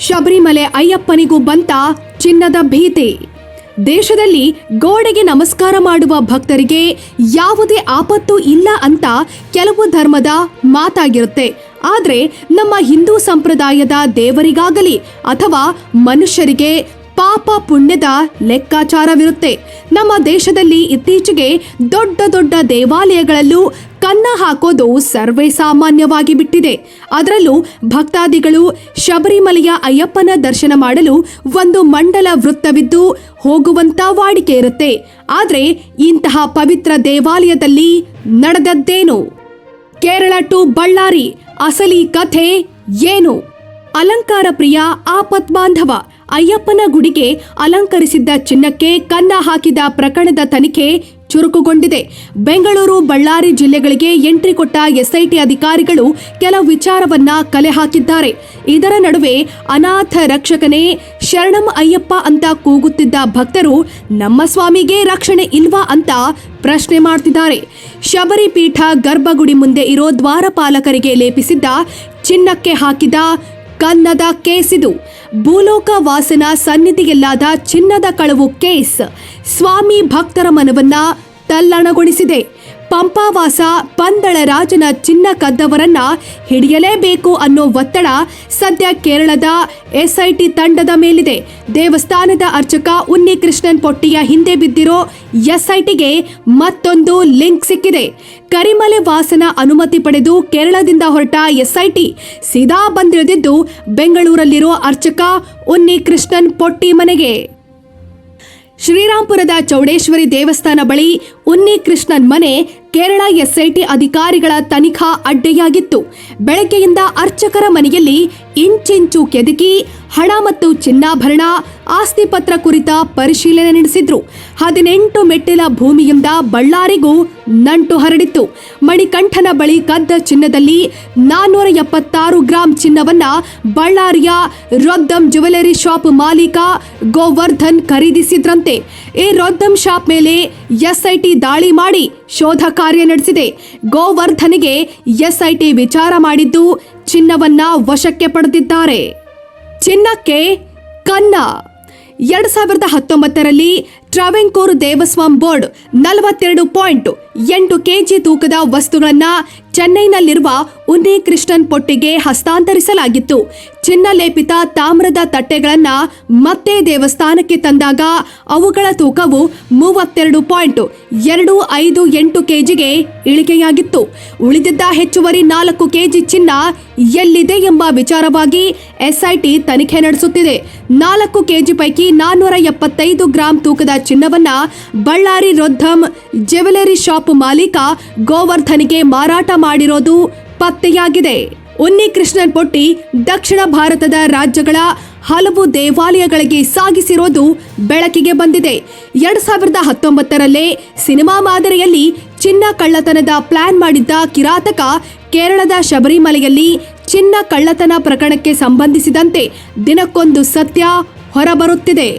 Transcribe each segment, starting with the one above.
ಶಬರಿಮಲೆ ಅಯ್ಯಪ್ಪನಿಗೂ ಬಂತ ಚಿನ್ನದ ಭೀತಿ. ದೇಶದಲ್ಲಿ ಗೋಡೆಗೆ ನಮಸ್ಕಾರ ಮಾಡುವ ಭಕ್ತರಿಗೆ ಯಾವುದೇ ಆಪತ್ತು ಇಲ್ಲ ಅಂತ ಕೆಲವು ಧರ್ಮದ ಮಾತಾಗಿರುತ್ತೆ. ಆದರೆ ನಮ್ಮ ಹಿಂದೂ ಸಂಪ್ರದಾಯದ ದೇವರಿಗಾಗಲಿ ಅಥವಾ ಮನುಷ್ಯರಿಗೆ ಪಾಪ ಪುಣ್ಯದ ಲೆಕ್ಕಾಚಾರವಿರುತ್ತೆ. ನಮ್ಮ ದೇಶದಲ್ಲಿ ಇತ್ತೀಚೆಗೆ ದೊಡ್ಡ ದೊಡ್ಡ ದೇವಾಲಯಗಳಲ್ಲೂ ಕನ್ನ ಹಾಕೋದು ಸರ್ವೇ ಸಾಮಾನ್ಯವಾಗಿ ಬಿಟ್ಟಿದೆ. ಅದರಲ್ಲೂ ಭಕ್ತಾದಿಗಳು ಶಬರಿಮಲೆಯ ಅಯ್ಯಪ್ಪನ ದರ್ಶನ ಮಾಡಲು ಒಂದು ಮಂಡಲ ವೃತ್ತವಿದ್ದು ಹೋಗುವಂತ ವಾಡಿಕೆ ಇರುತ್ತೆ. ಆದರೆ ಇಂತಹ ಪವಿತ್ರ ದೇವಾಲಯದಲ್ಲಿ ನಡೆದದ್ದೇನು? ಕೇರಳ ಟು ಬಳ್ಳಾರಿ ಅಸಲಿ ಕಥೆ ಏನು? ಅಲಂಕಾರ ಪ್ರಿಯ ಆಪತ್ ಬಾಂಧವ, ಅಯ್ಯಪ್ಪನ ಗುಡಿಗೆ ಅಲಂಕರಿಸಿದ್ದ ಚಿನ್ನಕ್ಕೆ ಕನ್ನ ಹಾಕಿದ ಪ್ರಕರಣದ ತನಿಖೆ ಚುರುಕುಗೊಂಡಿದೆ. ಬೆಂಗಳೂರು, ಬಳ್ಳಾರಿ ಜಿಲ್ಲೆಗಳಿಗೆ ಎಂಟ್ರಿ ಕೊಟ್ಟ ಎಸ್ಐಟಿ ಅಧಿಕಾರಿಗಳು ಕೆಲವು ವಿಚಾರವನ್ನ ಕಲೆ ಹಾಕಿದ್ದಾರೆ. ಇದರ ನಡುವೆ ಅನಾಥ ರಕ್ಷಕನೇ ಶರಣಂ ಅಯ್ಯಪ್ಪ ಅಂತ ಕೂಗುತ್ತಿದ್ದ ಭಕ್ತರು ನಮ್ಮ ಸ್ವಾಮಿಗೆ ರಕ್ಷಣೆ ಇಲ್ವಾ ಅಂತ ಪ್ರಶ್ನೆ ಮಾಡ್ತಿದ್ದಾರೆ. ಶಬರಿ ಪೀಠ ಗರ್ಭಗುಡಿ ಮುಂದೆ ಇರೋ ದ್ವಾರಪಾಲಕರಿಗೆ ಲೇಪಿಸಿದ್ದ ಚಿನ್ನಕ್ಕೆ ಹಾಕಿದ ಕನ್ನದ ಕೇಸಿದು. ಭೂಲೋಕ ವಾಸನ ಸನ್ನಿಧಿಯಲ್ಲಾದ ಚಿನ್ನದ ಕಳವು ಕೇಸ್ ಸ್ವಾಮಿ ಭಕ್ತರ ಮನವನ್ನ ತಲ್ಲಣಗೊಳಿಸಿದೆ. ಪಂಪಾವಾಸ ಪಂದಳ ರಾಜನ ಚಿನ್ನ ಕದ್ದವರನ್ನ ಹಿಡಿಯಲೇಬೇಕು ಅನ್ನೋ ಒತ್ತಡ ಸದ್ಯ ಕೇರಳದ ಎಸ್ಐಟಿ ತಂಡದ ಮೇಲಿದೆ. ದೇವಸ್ಥಾನದ ಅರ್ಚಕ ಉನ್ನಿಕೃಷ್ಣನ್ ಪೊಟ್ಟಿಯ ಹಿಂದೆ ಬಿದ್ದಿರೋ ಎಸ್ಐಟಿಗೆ ಮತ್ತೊಂದು ಲಿಂಕ್ ಸಿಕ್ಕಿದೆ. ಕರಿಮಲೆ ವಾಸನ ಅನುಮತಿ ಪಡೆದು ಕೇರಳದಿಂದ ಹೊರಟ ಎಸ್ಐಟಿ ಸೀದಾ ಬಂದಿಳಿದಿದ್ದು ಬೆಂಗಳೂರಲ್ಲಿರೋ ಅರ್ಚಕ ಉನ್ನಿಕೃಷ್ಣನ್ ಪೊಟ್ಟಿ ಮನೆಗೆ. ಶ್ರೀರಾಂಪುರದ ಚೌಡೇಶ್ವರಿ ದೇವಸ್ಥಾನ ಬಳಿ ಉನ್ನಿಕೃಷ್ಣನ್ ಮನೆ ಕೇರಳ ಎಸ್ಐಟಿ ಅಧಿಕಾರಿಗಳ ತನಿಖಾ ಅಡ್ಡೆಯಾಗಿತ್ತು. ಬೆಳಗ್ಗೆಯಿಂದ ಅರ್ಚಕರ ಮನೆಯಲ್ಲಿ ಇಂಚಿಂಚು ಕೆದಕಿ ಹಣ ಮತ್ತು ಚಿನ್ನಾಭರಣ, ಆಸ್ತಿ ಪತ್ರ ಕುರಿತ ಪರಿಶೀಲನೆ ನಡೆಸಿದ್ರು. 18 ಮೆಟ್ಟಿಲ ಭೂಮಿಯಿಂದ ಬಳ್ಳಾರಿಗೂ ನಂಟು ಹರಡಿತ್ತು. ಮಣಿಕಂಠನ ಬಳಿ ಕದ್ದ ಚಿನ್ನದಲ್ಲಿ 476 ಗ್ರಾಂ ಚಿನ್ನವನ್ನ ಬಳ್ಳಾರಿಯ ರೊದ್ದಂ ಜ್ಯುವೆಲರಿ ಶಾಪ್ ಮಾಲೀಕ ಗೋವರ್ಧನ್ ಖರೀದಿಸಿದ್ರಂತೆ. ಈ ರೊದ್ದಂ ಶಾಪ್ ಮೇಲೆ ಎಸ್ಐಟಿ ದಾಳಿ ಮಾಡಿ ಶೋಧ ಕಾರ್ಯ ನಡೆಸಿದೆ. ಗೋವರ್ಧನ್ಗೆ ಎಸ್ಐಟಿ ವಿಚಾರ ಮಾಡಿದ್ದು ಚಿನ್ನವನ್ನ ವಶಕ್ಕೆ ಪಡೆದಿದ್ದಾರೆ. ಚಿನ್ನಕ್ಕೆ ಕನ್ನ. 2019ರಲ್ಲಿ ಟ್ರಾವೆಂಕೋರ್ ದೇವಸ್ವಾಂ ಬೋರ್ಡ್ 42.8 ಕೆಜಿ ತೂಕದ ವಸ್ತುಗಳನ್ನ ಚೆನ್ನೈನಲ್ಲಿರುವ ಉನ್ನಿಕೃಷ್ಣನ್ ಪೊಟ್ಟಿಗೆ ಹಸ್ತಾಂತರಿಸಲಾಗಿತ್ತು. ಚಿನ್ನ ಲೇಪಿತ ತಾಮ್ರದ ತಟ್ಟೆಗಳನ್ನ ಮತ್ತೆ ದೇವಸ್ಥಾನಕ್ಕೆ ತಂದಾಗ ಅವುಗಳ ತೂಕವು 32.258 ಕೆಜಿಗೆ ಇಳಿಕೆಯಾಗಿತ್ತು. ಉಳಿದಿದ್ದ ಹೆಚ್ಚುವರಿ 4 ಕೆಜಿ ಚಿನ್ನ ಎಲ್ಲಿದೆ ಎಂಬ ವಿಚಾರವಾಗಿ ಎಸ್ಐಟಿ ತನಿಖೆ ನಡೆಸುತ್ತಿದೆ. 4 ಕೆಜಿ ಪೈಕಿ 475 ಗ್ರಾಂ ತೂಕದ ಚಿನ್ನವನ್ನ ಬಳ್ಳಾರಿ ರೊದ್ದಂ ಜ್ಯುವೆಲರಿ ಶಾಪ್ ಮಾಲೀಕ ಗೋವರ್ಧನ್ಗೆ ಮಾರಾಟ ಮಾಡಿರೋದು ಪತ್ತೆಯಾಗಿದೆ. ಉನ್ನಿಕೃಷ್ಣನ್ ಪೊಟ್ಟಿ ದಕ್ಷಿಣ ಭಾರತದ ರಾಜ್ಯಗಳ ಹಲವು ದೇವಾಲಯಗಳಿಗೆ ಸಾಗಿಸಿರೋದು ಬೆಳಕಿಗೆ ಬಂದಿದೆ. 2019ರಲ್ಲೇ ಸಿನಿಮಾ ಮಾದರಿಯಲ್ಲಿ ಚಿನ್ನ ಕಳ್ಳತನದ ಪ್ಲಾನ್ ಮಾಡಿದ್ದ ಕಿರಾತಕ ಕೇರಳದ ಶಬರಿಮಲೆಯಲ್ಲಿ ಚಿನ್ನ ಕಳ್ಳತನ ಪ್ರಕರಣಕ್ಕೆ ಸಂಬಂಧಿಸಿದಂತೆ ದಿನಕ್ಕೊಂದು ಸತ್ಯ ಹೊರಬರುತ್ತಿದೆ.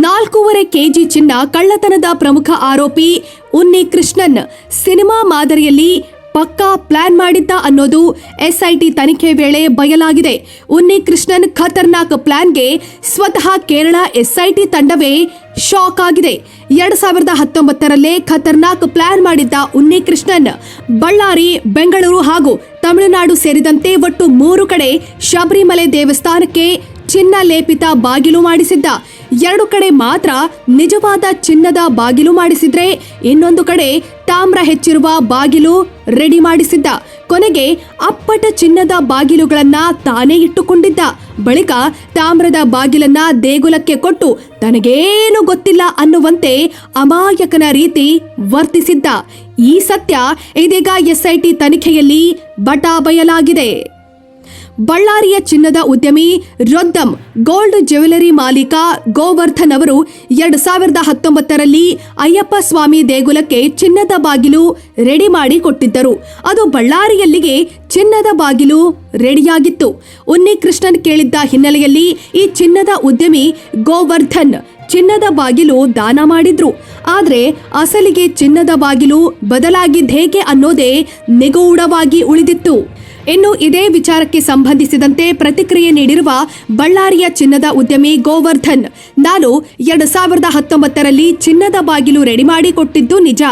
4.5 ಕೆಜಿ ಚಿನ್ನ ಕಳ್ಳತನದ ಪ್ರಮುಖ ಆರೋಪಿ ಉನ್ನಿಕೃಷ್ಣನ್ ಸಿನಿಮಾ ಮಾದರಿಯಲ್ಲಿ ಪಕ್ಕಾ ಪ್ಲಾನ್ ಮಾಡಿದ್ದ ಅನ್ನೋದು ಎಸ್ಐಟಿ ತನಿಖೆ ವೇಳೆ ಬಯಲಾಗಿದೆ. ಉನ್ನಿಕೃಷ್ಣನ್ ಖತರ್ನಾಕ್ ಪ್ಲಾನ್ಗೆ ಸ್ವತಃ ಕೇರಳ ಎಸ್ಐಟಿ ತಂಡವೇ ಶಾಕ್ ಆಗಿದೆ. 2019ರಲ್ಲೇ ಖತರ್ನಾಕ್ ಪ್ಲಾನ್ ಮಾಡಿದ್ದ ಉನ್ನಿಕೃಷ್ಣನ್ ಬಳ್ಳಾರಿ, ಬೆಂಗಳೂರು ಹಾಗೂ ತಮಿಳುನಾಡು ಸೇರಿದಂತೆ ಒಟ್ಟು 3 ಕಡೆ ಶಬರಿಮಲೆ ದೇವಸ್ಥಾನಕ್ಕೆ ಚಿನ್ನ ಲೇಪಿತ ಬಾಗಿಲು ಮಾಡಿಸಿದ್ದ. 2 ಕಡೆ ಮಾತ್ರ ನಿಜವಾದ ಚಿನ್ನದ ಬಾಗಿಲು ಮಾಡಿಸಿದ್ರೆ ಇನ್ನೊಂದು ಕಡೆ ತಾಮ್ರ ಹೆಚ್ಚಿರುವ ಬಾಗಿಲು ರೆಡಿ ಮಾಡಿಸಿದ್ದ. ಕೊನೆಗೆ ಅಪ್ಪಟ ಚಿನ್ನದ ಬಾಗಿಲುಗಳನ್ನ ತಾನೇ ಇಟ್ಟುಕೊಂಡಿದ್ದ. ಬಳಿಕ ತಾಮ್ರದ ಬಾಗಿಲನ್ನ ದೇಗುಲಕ್ಕೆ ಕೊಟ್ಟು ತನಗೇನು ಗೊತ್ತಿಲ್ಲ ಅನ್ನುವಂತೆ ಅಮಾಯಕನ ರೀತಿ ವರ್ತಿಸಿದ್ದ. ಈ ಸತ್ಯ ಇದೀಗ ಎಸ್ಐಟಿ ತನಿಖೆಯಲ್ಲಿ ಬಟಾಬಯಲಾಗಿದೆ. ಬಳ್ಳಾರಿಯ ಚಿನ್ನದ ಉದ್ಯಮಿ ರೊದ್ದಂ ಗೋಲ್ಡ್ ಜ್ಯುವೆಲರಿ ಮಾಲೀಕ ಗೋವರ್ಧನ್ ಅವರು 2019ರಲ್ಲಿ ಅಯ್ಯಪ್ಪ ಸ್ವಾಮಿ ದೇಗುಲಕ್ಕೆ ಚಿನ್ನದ ಬಾಗಿಲು ರೆಡಿ ಮಾಡಿ ಕೊಟ್ಟಿದ್ದರು. ಅದು ಬಳ್ಳಾರಿಯಲ್ಲಿಗೆ ಚಿನ್ನದ ಬಾಗಿಲು ರೆಡಿಯಾಗಿತ್ತು. ಉನ್ನಿಕೃಷ್ಣನ್ ಕೇಳಿದ್ದ ಹಿನ್ನೆಲೆಯಲ್ಲಿ ಈ ಚಿನ್ನದ ಉದ್ಯಮಿ ಗೋವರ್ಧನ್ ಚಿನ್ನದ ಬಾಗಿಲು ದಾನ ಮಾಡಿದ್ರು. ಆದ್ರೆ ಅಸಲಿಗೆ ಚಿನ್ನದ ಬಾಗಿಲು ಬದಲಾಗಿದ್ದೇಕೆ ಅನ್ನೋದೇ ನಿಗೂಢವಾಗಿ ಉಳಿದಿತ್ತು. ಇನ್ನು ಇದೇ ವಿಚಾರಕ್ಕೆ ಸಂಬಂಧಿಸಿದಂತೆ ಪ್ರತಿಕ್ರಿಯೆ ನೀಡಿರುವ ಬಳ್ಳಾರಿಯ ಚಿನ್ನದ ಉದ್ಯಮಿ ಗೋವರ್ಧನ್, ನಾನು 2019ರಲ್ಲಿ ಚಿನ್ನದ ಬಾಗಿಲು ರೆಡಿ ಮಾಡಿ ಕೊಟ್ಟಿದ್ದು ನಿಜ,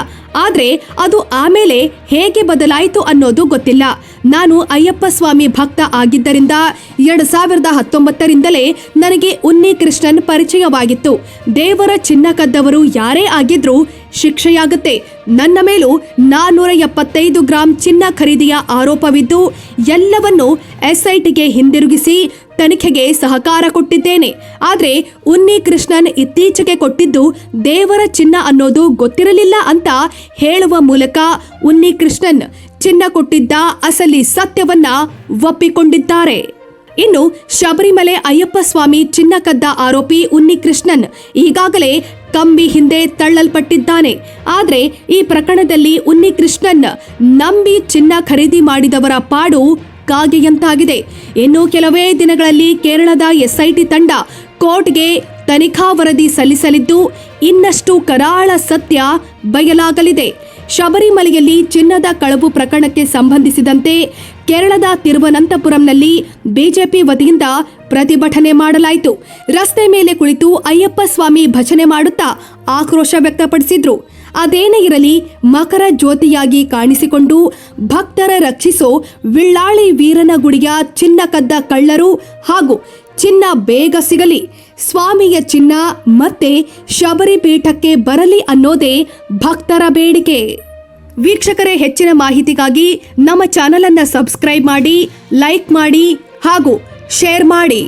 ಆದ್ರೆ ಅದು ಆಮೇಲೆ ಹೇಗೆ ಬದಲಾಯಿತು ಅನ್ನೋದು ಗೊತ್ತಿಲ್ಲ. ನಾನು ಅಯ್ಯಪ್ಪ ಸ್ವಾಮಿ ಭಕ್ತ ಆಗಿದ್ದರಿಂದ 2019ರಿಂದಲೇ ನನಗೆ ಉನ್ನಿ ಕೃಷ್ಣನ್ ಪರಿಚಯವಾಗಿತ್ತು. ದೇವರ ಚಿನ್ನ ಕದ್ದವರು ಯಾರೇ ಆಗಿದ್ರೂ ಶಿಕ್ಷೆಯಾಗುತ್ತೆ. ನನ್ನ ಮೇಲೂ 475 ಗ್ರಾಂ ಚಿನ್ನ ಖರೀದಿಯ ಆರೋಪವಿದ್ದು ಎಲ್ಲವನ್ನು ಎಸ್ಐಟಿಗೆ ಹಿಂದಿರುಗಿಸಿ ತನಿಖೆಗೆ ಸಹಕಾರ ಕೊಟ್ಟಿದ್ದೇನೆ. ಆದ್ರೆ ಉನ್ನಿ ಕೃಷ್ಣನ್ ಇತ್ತೀಚೆಗೆ ಕೊಟ್ಟಿದ್ದು ದೇವರ ಚಿನ್ನ ಅನ್ನೋದು ಗೊತ್ತಿರಲಿಲ್ಲ ಅಂತ ಹೇಳುವ ಮೂಲಕ ಉನ್ನಿ ಕೃಷ್ಣನ್ ಚಿನ್ನ ಕೊಟ್ಟಿದ್ದ ಅಸಲಿ ಸತ್ಯವನ್ನ ಒಪ್ಪಿಕೊಂಡಿದ್ದಾರೆ. ಇನ್ನು ಶಬರಿಮಲೆ ಅಯ್ಯಪ್ಪ ಸ್ವಾಮಿ ಚಿನ್ನ ಕದ್ದ ಆರೋಪಿ ಉನ್ನಿ ಕೃಷ್ಣನ್ ಈಗಾಗಲೇ ಕಂಬಿ ಹಿಂದೆ ತಳ್ಳಲ್ಪಟ್ಟಿದ್ದಾನೆ. ಆದ್ರೆ ಈ ಪ್ರಕರಣದಲ್ಲಿ ಉನ್ನಿ ಕೃಷ್ಣನ್ ನಂಬಿ ಚಿನ್ನ ಖರೀದಿ ಮಾಡಿದವರ ಪಾಡು ಕಾಗೆಯಂತಾಗಿದೆ. ಇನ್ನು ಕೆಲವೇ ದಿನಗಳಲ್ಲಿ ಕೇರಳದ ಎಸ್ಐಟಿ ತಂಡ ಕೋರ್ಟ್ಗೆ ತನಿಖಾ ವರದಿ ಸಲ್ಲಿಸಲಿದ್ದು ಇನ್ನಷ್ಟು ಕರಾಳ ಸತ್ಯ ಬಯಲಾಗಲಿದೆ. ಶಬರಿಮಲೆಯಲ್ಲಿ ಚಿನ್ನದ ಕಳವು ಪ್ರಕರಣಕ್ಕೆ ಸಂಬಂಧಿಸಿದಂತೆ ಕೇರಳದ ತಿರುವನಂತಪುರಂನಲ್ಲಿ ಬಿಜೆಪಿ ವತಿಯಿಂದ ಪ್ರತಿಭಟನೆ ಮಾಡಲಾಯಿತು. ರಸ್ತೆ ಮೇಲೆ ಕುಳಿತು ಅಯ್ಯಪ್ಪ ಸ್ವಾಮಿ ಭಜನೆ ಮಾಡುತ್ತಾ ಆಕ್ರೋಶ ವ್ಯಕ್ತಪಡಿಸಿದ್ರು. ಅದೇನೇ ಇರಲಿ, ಮಕರ ಜ್ಯೋತಿಯಾಗಿ ಕಾಣಿಸಿಕೊಂಡು ಭಕ್ತರ ರಕ್ಷಿಸೋ ವಿಳ್ಳಾಳಿ ವೀರನ ಗುಡಿಯ ಚಿನ್ನ ಕದ್ದ ಕಳ್ಳರು ಹಾಗೂ ಚಿನ್ನ ಬೇಗ ಸಿಗಲಿ, ಸ್ವಾಮಿಯ ಚಿನ್ನ ಮತ್ತೆ ಶಬರಿ ಪೀಠಕ್ಕೆ ಬರಲಿ ಅನ್ನೋದೇ ಭಕ್ತರ ಬೇಡಿಕೆ. ವೀಕ್ಷಕರೇ, ಹೆಚ್ಚಿನ ಮಾಹಿತಿಗಾಗಿ ನಮ್ಮ ಚಾನೆಲ್ ಅನ್ನು ಸಬ್ಸ್ಕ್ರೈಬ್ ಮಾಡಿ, ಲೈಕ್ ಮಾಡಿ ಹಾಗೂ ಶೇರ್ ಮಾಡಿ.